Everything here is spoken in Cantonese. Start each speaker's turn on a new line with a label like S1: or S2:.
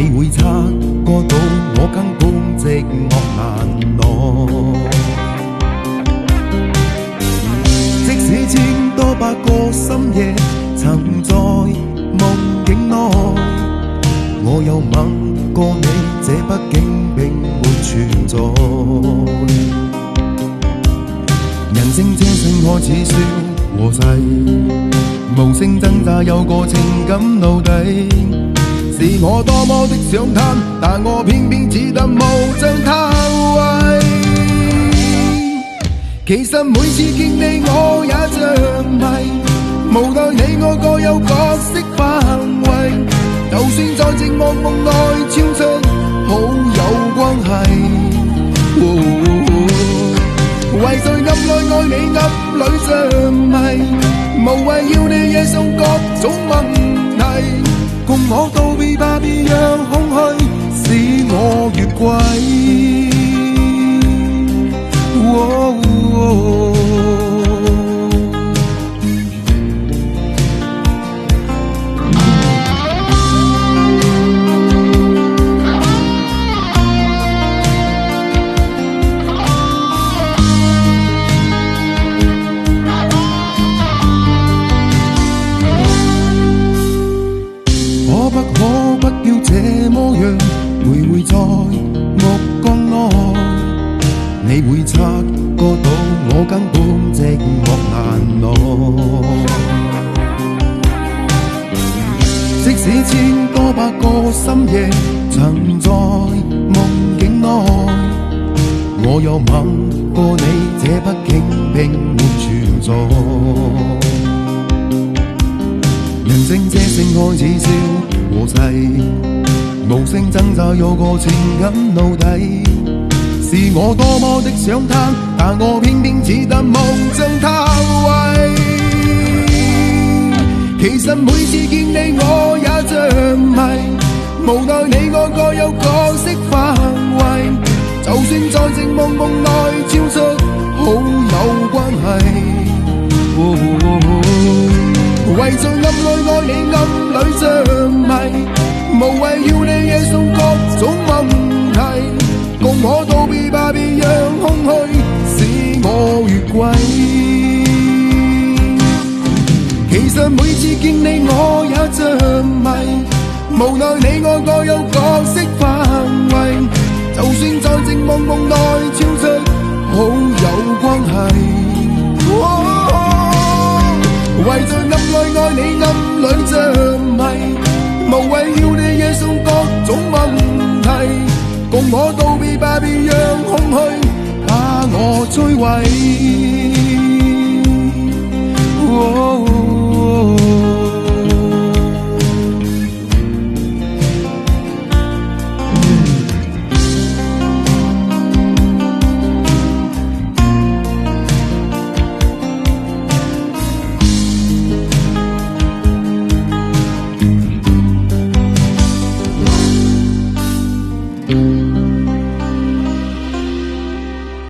S1: 你會察覺到我根本寂寞難耐。即使千多百個深夜曾在夢境內，我有吻過你，這畢竟並沒存在。人聲這聲開始消和逝，無聲掙扎有個情感奴隸，是我多麼的想貪，但我偏偏只得無將他為。其實每次見你我也像迷，無奈你我各有角色範圍，就算在寂寞夢內超出好友關係。為在暗內愛你暗裏像迷，無謂要你惹上各種問題，共我道別吧，別讓空虛使我越軌。可不要這麼樣徘徊在目光內，你會察覺到我根本寂寞難耐。即使千多百個深夜曾在夢境內，我有吻過你，這畢竟並沒存在。人聲這聲開始消和逝，無聲掙扎有個情感奴隸，是我多麼的想貪，但我偏偏只得夢將他為。其實每次見你我也像迷，無奈你我各有角色範圍，就算在寂寞夢內超出好友關係。為在暗內愛你暗裏像迷，無謂要你惹上各種問題，共我道別吧，別讓空虛使我越軌。其實每次見你我也像迷，無奈你我各有角色範圍，就算在寂寞夢內超出好友關係。為在暗內愛你暗裏像迷，無謂要你惹上各種問題，共我道別吧，別讓空虛把我摧毀。